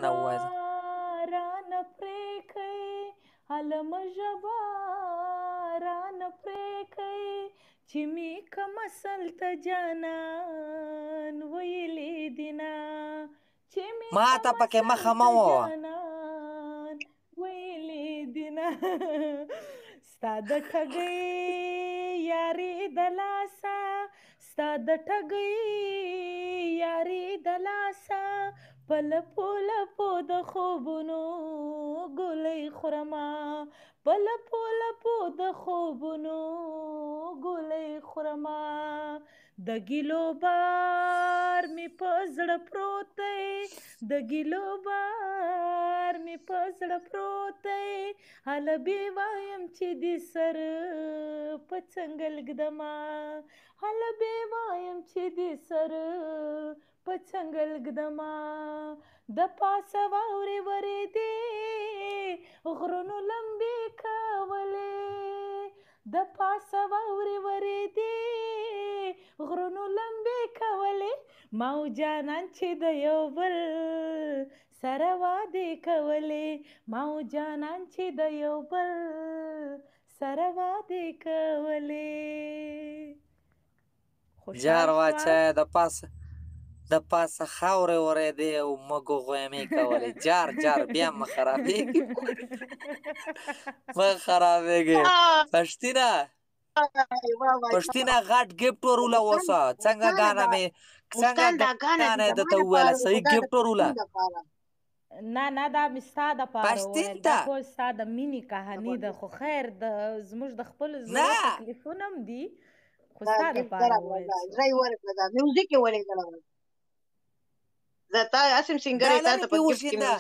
نه ووایه رانه پرې کوي هلم ژبه رانه پرې کوي چې می کوم اصل ته جانان ویلې دینه چې می ما ته کوم پکې اصل مخه مه ته ووه جانان ویلې دینه ستا د ټګۍ یاري د لاسه ستا د ټګۍ یاري د لاسه په لپو لپو د خوبونو ګولۍ خورمه په لپو لپو د خوبونو ګولۍ خورمه د ګیلو بار می په زړه پروت دی د ګیلو بار می په زړه پروت دی هله بې وایم چې د سر په څنګل ږدمه هله بې وایم چې د سر په څنګل ږدمه د پاسه واورې ورېدې غرونو لمبې کولې د پاسه واورې ورېدې غرونو لمبې کولې ما او جانان چې د یو بل سره وعدې کولې ما او جانان چې د یو بل سره وعدې کولې جار خوشحال واچه شوه د پاسه خاورې ورېدې او مږو غویمې کولې جار جار بیا مه خرابېږي مه خرابېږي پښتینه پښتینه غټ ګفټ وروله اوسه څنګه ګانه مې څنګه ګانه درته وویله صحیح ګفټ وروله نه دا مې ستا دپاره پښتین وویل ته دا خو ستا د مینې کهاني ده خو خیر د زموږ د خپل زړه نه تکلیفونه هم دي خو ستا دپاره وویل شو ډالرې پې وشینده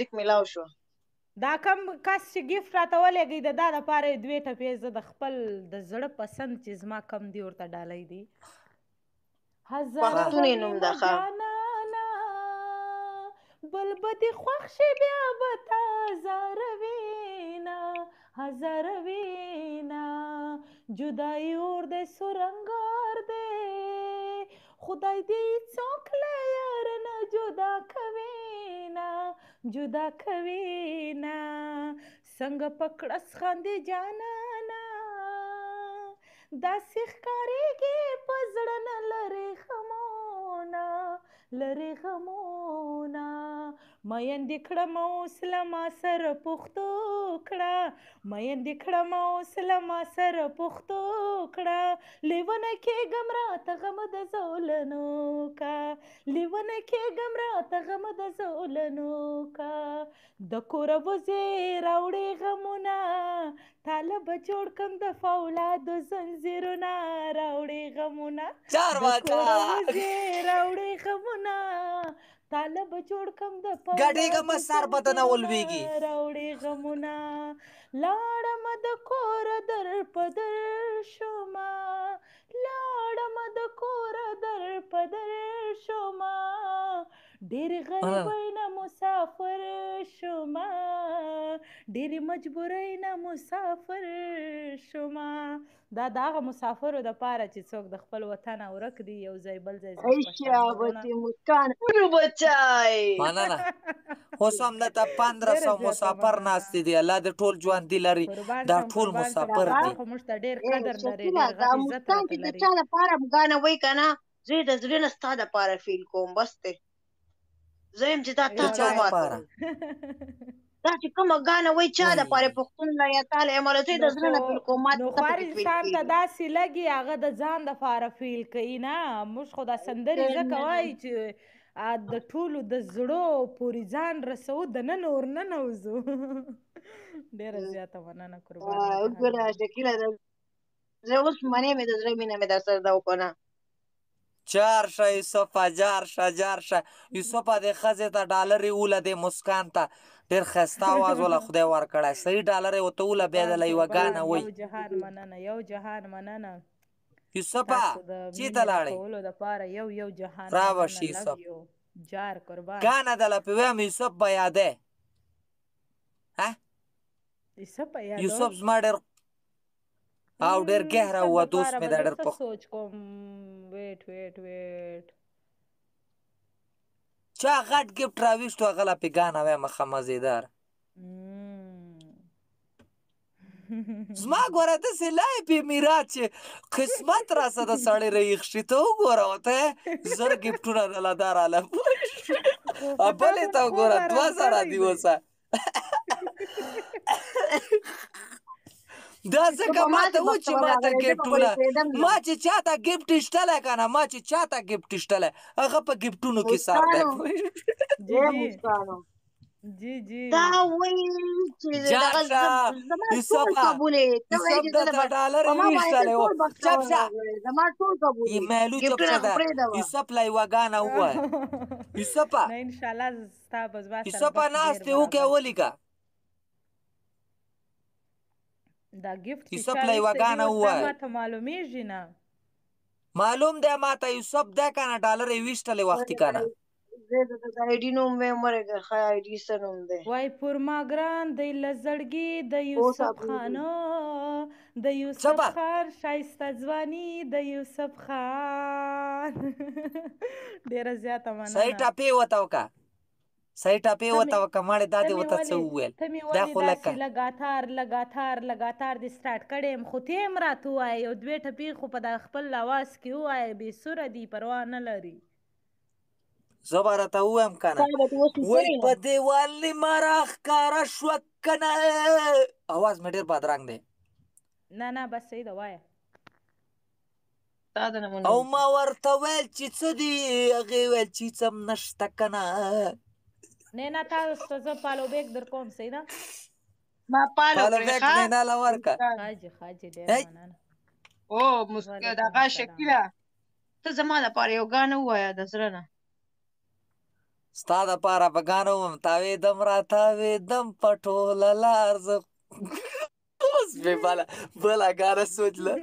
دا کم کس چې ګفټ راته ولېږئ د دا دپاره یې 2 ټپې زه د خپل د زړه پسند چې زما کم دي ورته ډالۍ دي هزاره به نیمه جانانه بل به دې خوښ شي بیا به تا هزاروینه هزاروینه جدایي اور دی سرنګار دی خدای دې څوک له یار نه جدا کوینه جدا کوینه څنګه په کړس خاندې جانانه داسې ښکارېږي په زړه نه لرې غمونه لرې غمونه میندې کړم اوس له ما سره پښتو کړه میندې کړم اوس له ما سره پښتو کړه لیونه کېږم راته غم د زولنو کا لیونه کېږم راته غم د زولنو کا د کوره وځې راوړې غمونه طالب جوړ کم د فولادو زنځیرونه راوړې غمونه چار د کوره وځې راوړې غمونه طالب جوړ کم د ګډېږمه سر به دنه ولوېږي راوړې غمونه لاړم د کوره در په در شومه لاړم د کوره در په در شومه ډېرې غریبۍ نه مسافر شومه ډېرې مجبورۍ نه مسافر شومه دا د هغه مسافرو دپاره چې څوک د خپل وطن ورک دي یو ځای بل ځای مننه اوس هم دلته 1500 مسافر ناستې دي الله دې ټول ژوندي لري دا ټول مسافر دي خو موږ ته ډېر قدر لري ډېر غټ عزت راته لري د چا دپاره دا چې کومه ګانه وای چا دپاره پښتون له یا تعالی امر زه د زړه نه بالکل ما نو خو هر انسان ته داسې لګي هغه د ځان دپاره فیل کوي نه موږ خو دا سندرې ځکه وایي چې د ټولو د زړو پورې ځان رسو دننه ورننه وځو ډېره زیاته مننه قربان وګوره شکیله زه اوس منې مې د زړه مینه مې در سره ده وکنه جار شه یوسفه جار شه جار شه یوسفه دې ښځې ته ډالرې وله دې مسکان ته ډېر ښایسته اواز وله خدای ورکړی صحیح ډالرې ورته وله بیا دله یوه ګانه وی یو جهان مننه یو جهان مننه یوسفه چېرته لاړې یو جهان راوه شي یوسف جار قربان ګانه دله پې ویم یوسف به یادی یوسف زما ډېر او ډېر ګهره وه دوست مې دا ډېر سوچ کوم ویټ چا غټ ګفټ راویشتو هغه لا پې ګانه وایم ښه مزېدار زما ګوره داسې لای پې میرات چې قسمت راسه د سړی رایخ شي ته وګوره ورته زر ګفټونه دله دا راله بلې ته وګوره 2000 دي اوسه دا ځکه ماته و چې ماته ګفټونه ما چې چاته ګفټ ایشتلی که نه ما چې چاته ګفټ ایشتلی هغه په ګفټونو کې سر دی جی جی دا وایي چې دغه زما ټول قبول یې ته وایې چې زه زما ټول قبول یې مالو چوپچه ده یوسف لا یوه ګانه ووایه یوسفه نه انشاءالله ستا به زما سره یوسفه ناستې وکړه ولیکه دا ګفټ یوسف لا یوه ګانه ووایه ماته معلومیږي نه معلوم دی ماته یوسف دی که نه ډالر یې ویشتلی وختي که نه زه د آی ډي نوم ویم ورګه ښه آی ډي څه نوم دی وای پر ما ګران دی له زړګي د یوسف خانو د یوسف خان ښایسته ځواني د یوسف خان ډېره زیاته مننه صحیح ټاپې ورته وکړه صحیح ټاپې ورته وکړه ماړې دا دې ورته څه وویل ته مې ولې داسې لګاتار دې سټارټ کړی یم خو ته هم راته ووایه یو دوې ټپې خو په دا خپل اواز کې ووایه بې سوره دي پروا نه لري زه به راته ووایم که نه وایي په دیوال نیمه راښکاره شوه که نه اواز مې ډېر بدرنګ دی نه بس صحیح ده وایه او ما ورته ویل چې څه دي هغې ویل چې هېڅ هم نشته که نه نه تاسو ته زه پالو بیګ در کوم صحیح ده ما پالو بیګ نینا له ورکړه خاجي ډېره مننه دغه شکیله ته زما لپاره یو ګانه ووایه د زړه نه ستا دپاره به ګانه ووایم تاوېدم را تاوېدم په ټوله لار زه اوس مې بله ګانه سوچله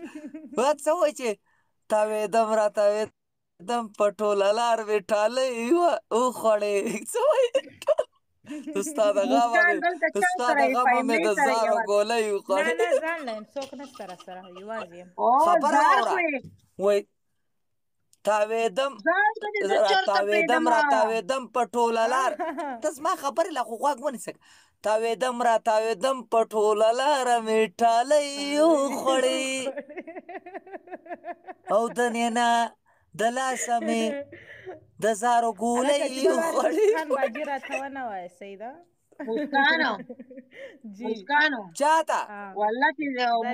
څه وایي چې تاوېدم را تاوېدم په ټوله لار مې ټالۍ وخوړې څه وایي ستا د غمه مې د زارو ګولۍ وخوړې نه ځان له یم څوک نشته راسره یوازې یم خبره واوره وایي تاوېدم را تاوېدم په ټوله لار ته زما خبرې لا خو غوږ ونیسه تاوېدم را تاوېدم په ټوله لاره مې ټالۍ وخوړې او د نینا د لاسه مې د زارو ګولۍ وخوړې باجي راته ونه وایه صحیح ده مسکانو چاته والله چې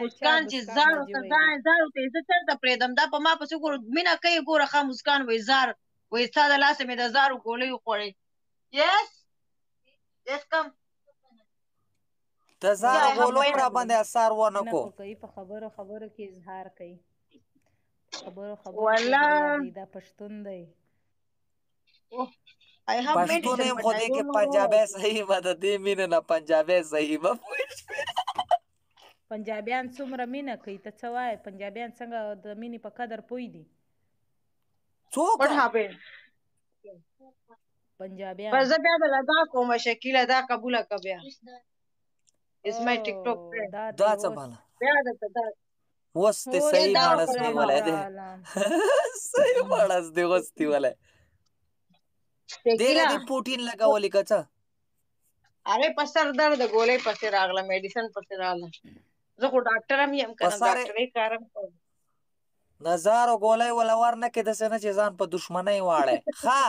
مسکان چې زارو ته زه چېرته پرېږدم دا په ما پسې ګوره مینه کوي ګوره ښه مسکان وایي زار وایي ستا د لاسه مې د زارو ګولۍ وخوړې یس کم د زارو ګولو را باندې اثر ونه کو په خبرو کې اظهار کوي خبرو دا پښتون دی پښتون یم خو دې کې پنجابی صحیح به د دې مینې نه پنجابی صحیح به پنجابیان څومره مینه کوي ته څه وایې پنجابیان څنګه د مینې په قدر پوه دي څوک پنجابیان بس زه بیا دله دا کومه شکیله دا قبوله که بیا It's my TikTok friend. دا څه بالا اوس دې صحیح ماړس نیولی دی صحیح ماړس دې اوس نیولی ډېره دې پوټین لګولې که څه هغې په سر درد ګولۍ پسې راغله میډیسن پسې راغله زه خو ډاکټر هم یم که نه ډاکټرۍ کار هم کوم د زارو ګولۍ وله ورنه کړې داسې نه چې ځان په دښمنۍ واړی ښه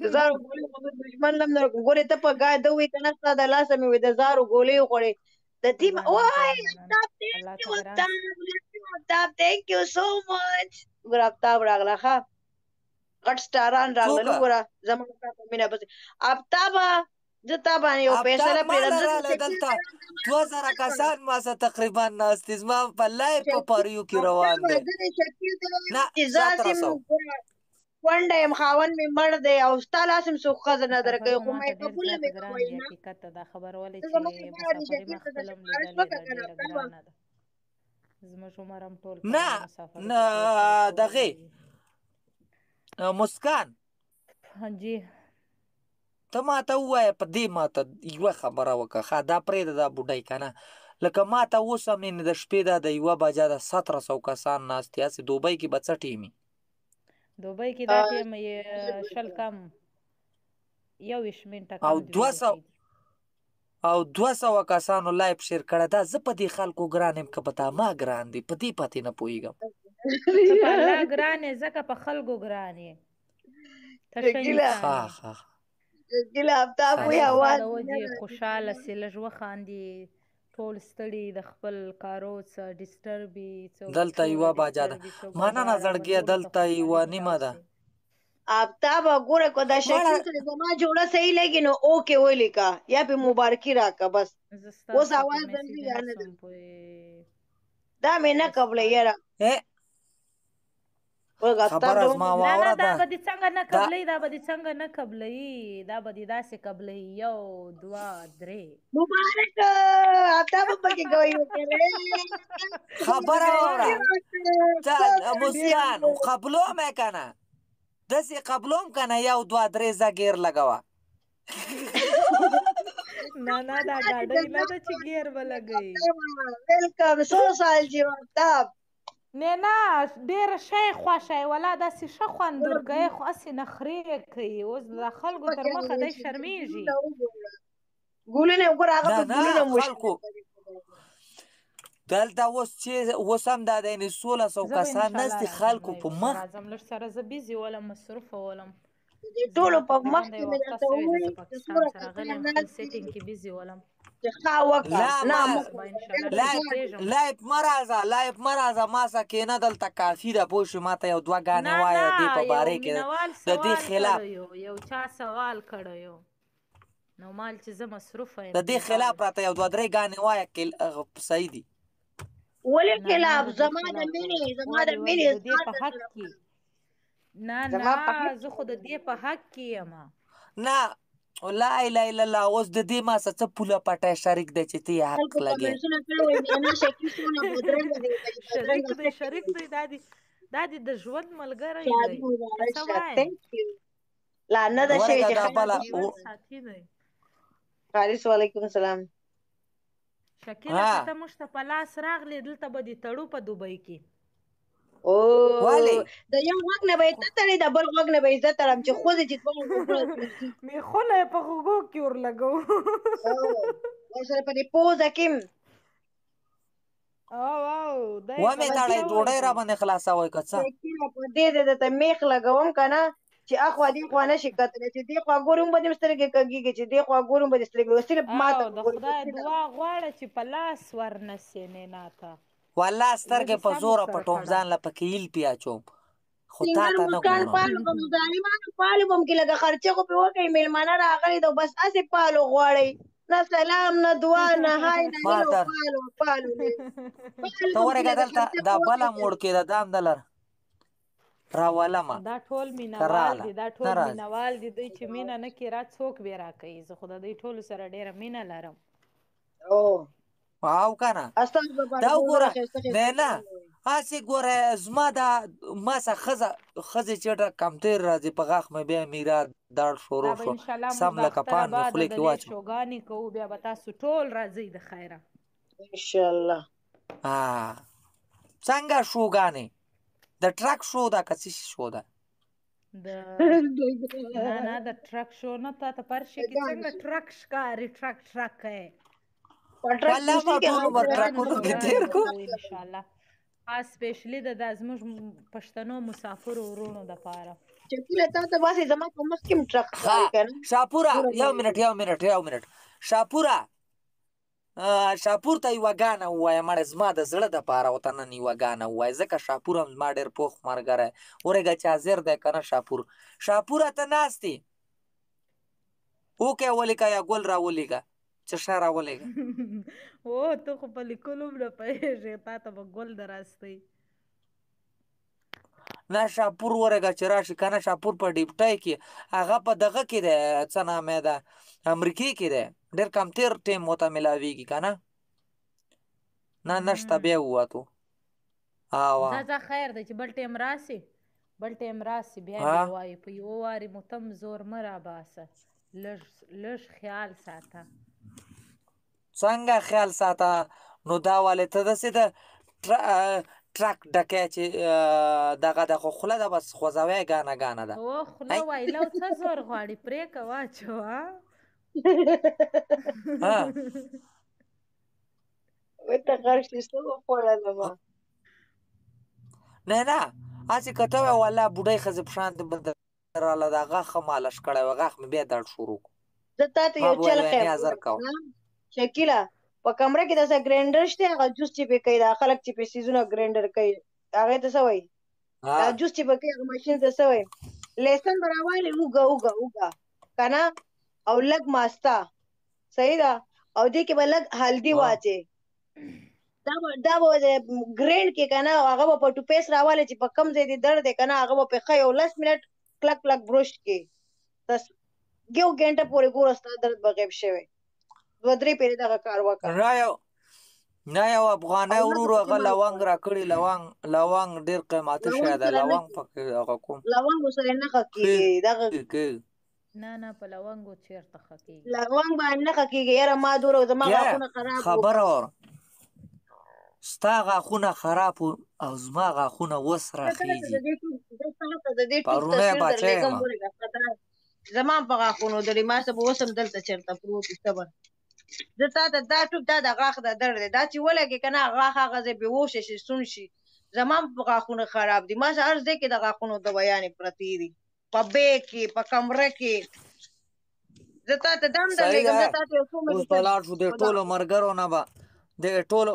د زارو ګولۍ خو دښمن هم نه ګورې ته په ده وایي که نه ستا د لاسه مې وایي د زارو ګولۍ وخوړې د دې وای افتاب thank you so much ګوره افتاب راغله ښه غټ سټاران راغله ګوره زما ستا په مینه پسې افتابه زه تا باندې یو فیصله پرېږدم دلته 2000 کسان ما سره تقریبا ناست دي زما په لایف په پاریو کې روان دی نه کونډه یم خاوند مې مړ دی او ستا لاس هم څوک ښځه نه درکوي خو ما یې قبوله مې کوئ نه حقیقت دا خبر ولې چې مسافري ما خپل هم لیدلې ده ډېره ګرانه ده زموږ عمر هم ټول نه دغې مسکان جی ته ماته ووایه په دې ماته یوه خبره وکړه ښه دا پرېږده دا بوډۍ که نه لکه ماته اوس هم د شپې دا د 1 بجه د 1700 کسان ناست دي هسې دوبۍ کې به څه ټیمي دوبۍ کې دا ټیم یې شل کم 21 منټه او کم 200 او 200 کسانو لایف شیر کړه. دا زه په دې خلکو ګران یم که په تا ما ګران دي، په دې پاتې نه پوهېږم. ته په الله ګران یې ځکه په خلکو ګران یې. ته ښه انسان یې. ګیله آفتاب وایي خدای اواز د وجې خوشحاله سي، لږ وخاندي، ټول ستړي د خپل کارو څه ډسټرب وي. دلته یوه باجا ده، مننه زړګیه، دلته یوه نیمه ده. آفتاب ګوره که دا شکیل سره زما جوړه صحیح لګي نو اوکې ولیکه یا پې مبارکي راکړه بس. اوس اواز درځي یا نه دا مې نه قبله یاره خبره زما واوره دا ده. به دې څنګه نه قبلوي، دا به دې څنګه نه قبلوي، دا به دې داسې قبلوي. 1 2 3 مبارک آفتاب پکې کوي خبره واوره مسکان قبلوم یې که نه، داسې قبلوم که نه 1 2 3 زه ګیر لګوه. نه دا ګاډۍ نه ده چې ګیر به لګوي. ویلکم سو سال جی آفتاب نه ډېره ښه یې خوښه یې والله، داسې ښه خوند ورکوي خو هسې نخرې کوي. اوس د خلکو تر مخه دی شرمېږي. ګلونه وګوره هغه په ګلونه خلکو دلته اوس هم دا د 1600 کسان نستي خلکو په مخ. راځم لږ سره زه بیزي ولم، مصروفه ولم. ټولو په مخ کې مې درته وویل پاکستان سره غلی یم، خپل سیټینګ کې بیزي ولم. لایف مه راځه ما سه کېنه دلته کافي ده پوه شوې. ما ته 1 2 ګانې وایه دې په باره کې د دې خلاف. یو چا سوال کړی نو مال چې زه مصروفه یم د دې خلاف راته 1 2 3 ګانې وایه صحیح دي. ولې خلاف؟ زما د مینې په حق کې نه زه خو د دې په حق کې یم. نه لا اله الا الله. اوس د دې ما څه پوله پټی شریک دی چې ته یې حق لګې. شریک دی دا دې د ژوند ملګری دی. څه وایې لا نه ده شوې چې ساتي دی. خالص وعلیکم السلام. شکیله که ته موږ ته په لاس راغلې دلته به دې تړو په دوبۍ کې. د یو غوږ نه به یې ته تړې د بل غوږ نه به یې زه تړم چې خوځې چې دوه غوږونه میخونه یې په غوږو کې ورلګوو ورسره په دې پوزه کې ومې تړی ډوډۍ را باندې خلاصوئ که څه په دې درته میخ لګوم که نه چې اخوا دې خوا نشي کتلی چې دې خوا ګورم به دې سترګې کږېږي چې دې خوا ګورم به دې سترګې صرف ما ته د خدای دعا غواړه چې په لاس ورنسې نینا ته. والله سترګې په زوره پټوم ځان له پکې ایل پې اچوم خو تا ته نه ګورم. ظالمانو پالو به م کې لږه خرچې خو پې وکړئ مېلمانه راغلي ده بس هسې پالو غواړئ نه سلام نه دعا نه های نه هیلو پالو ته ورېږه دلته دا بله موړ کې ده دا هم دلر راولمه. دا ټول مینوال دي دوی چې مینه نه کړي را څوک بې راکوي. زه خو د دوی ټولو سره ډېره مینه لرم. او که نه دا وګوره نه هسې ګوره زما دا ما څه ښځې چېرته کمتر راځي په غاښ مې بیا میرا داړ شروع شو سم لکه پان مې خولې کې واچوم. شوګانې کوو بیا به تاسو ټول راځئ د خیره انشاءالله. څنګه شوګانې د ټرک شو ده که څه شو ده؟ نه د ټرک شو نه تا ته پرشي کې څنګه ټرک ښکاري ټرک کوي والله ما ټول عمر ټرکونو کې تېر کړو انشاءالله. خاص سپیشلي د زموږ پښتنو مسافرو ورونو دپاره شکیله تا ته باسې زما په مخ کې م ټرک ښکاري که نه. شاپوره یو منټ شاپور ته یوه ګانه ووایه مړې زما د زړه دپاره ورته نن یوه ګانه ووایه ځکه شاپور هم زما ډېر پوخ ملګری ورېږه چې حاضر دی که نه شاپوره ته ناست یې اوکې ولیکه یا ګل را ولیکه چشا را ولیکه ته خو په لیکلو هم نه پوهېږې تا ته به ګل دراستی نه شاپور ورېږه چې راشي که نه شاپور په ډیپټۍ کې هغه په دغه کې دی څه نام یې ده امریکې کې دی ډېر کمتر ټیم ورته میلاویږي که نه نشته بیا ووتو. ځه خیر دی چې بل ټیم راسي بیا بیا وایي په یوه وارې مو تم زور مه راباسه لږ خیال ساته. څنګه خیال ساته نو دا والې ته داسې د ټرک ډکې چې دغه د خو خوله ده بس خوځوی ګانه ګانه ده او خوله وایلو څه زور غواړي پرېکه واچو ها ورته غرق شي څه وخوړلمه نه نه هسې که ته وایې والله بوډۍ ښځې په شانتې به راله دا غاښ ښه مالش کړی وی غاښ مې بیا درد شروع کړو زه تا ته ما یو به چل ویل خیم وینې زر کوه شکیله په کمره کې داسې ګرینډر شته هغه جوس چې پې کوي دا خلک چې پې سیزونه ګرینډر کوي هغې ته څه وایي دا جوس چې پې کوي هغه ماشین ته څه وایي لیسن به راوالې اوږه اوږه اوږه که نه او لږ ماسته صحیح ده او دې کې به لږ هلدي واچې دا به ګرینډ کې که نه هغه به په ټوپیس راوالې چې په کم ځای دې درد دی که نه هغه به پې ښه یو 10 منټ کلک کلک بروش کې بس یو ګنټه پورې ګوره ستا درد به غیب شوی 2-3 پیرې دغه کار وکړه نه یو افغانی ورورو هغه لونګ راکړي لونګ ډېر قیمتي شی دی لونګ پکې هغه کوم لونګ ورسره نه ښه کېږي دغه نه په لونګو چېرته ښه کېږي لونګ باندې نه ښه کېږي یاره ما دوره زما غاښونه خراب وو خبره وره ستا غاښونه خراب وو او زما غاښونه اوس راخېږي پرونی بچی یم زما په غاښونو درې ما څه به اوس هم دلته چېرته پروت وي صبر زه تا ته دا ټوک دا د غاښ د درد دی دا چې ولګې که نه غاښ هغه ځای بېهوشه شي سون شي زما په غاښونه خراب دي ما هر ځای کې د غاښونو دوایانې پرتې دي په بیګ کې په کمره کې زه تا ته دم درلېږم زه تا ته یو څو اوس به لاړ شو د ټولو ملګرو نه به د ټولو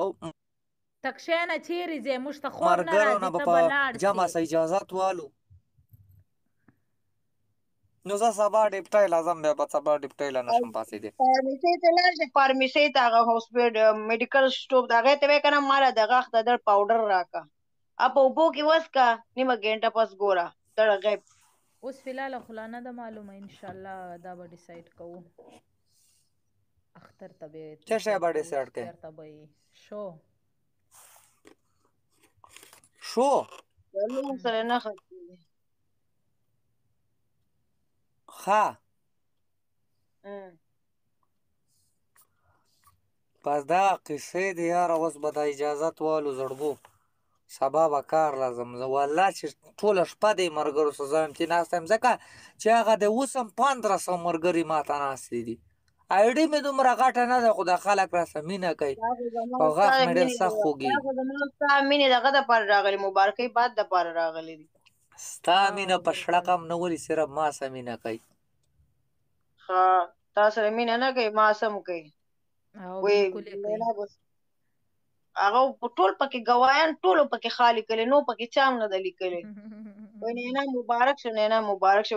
ته کښېنه چیرې ځې موږ ته خوب نه راځي ته به لاړ شې جمع سه اجازت والو نو زه سبا ډیپټۍ لازم بیا به سبا ډیپټۍ له نشم پاسېدی فارمیسۍ ته لاړ شې فارمیسۍ ته هغه میډیکل سټور د هغې ته وایې که نه ماله د غاښ د درد پاوډر راکړه په اوبو کې وڅکه نیمه ګنټه پس ګوره درد غیب اوس فلحاله خو لا نه ده معلومه انشاءالله دا به ډیسایډ کوو اختر ته به څه شی به ډیسایډ کوې چېرته به یې شو سره نه ښه کېږي ښه پس دا قصې دي یاره اوس به د اجازت والو زړګو سبا به کار لازم زه والله چې ټوله شپه دی ملګرو سره زه همتې ناست یم ځکه چې هغه د اوس هم 1500 ملګري ما ته ناستې دي آیډي مې دومره غټه نه ده خو د خلک راسه مینه کوي او غاښ مې ډېر سخت خوږي ستا مینې دغه دپاره راغلي مبارکۍ باد دپاره راغلي دي ستا مینه په شړق هم نه ولي صرف ما سره مینه کوي ښه تا سره مینه نه کوي ما سم کوي هغه ټول پکې ګوايان ټولو پکې خالي کړي نو پکې چا هم نه ده لیکلي وایي نینا مبارک شو نینا مبارک شو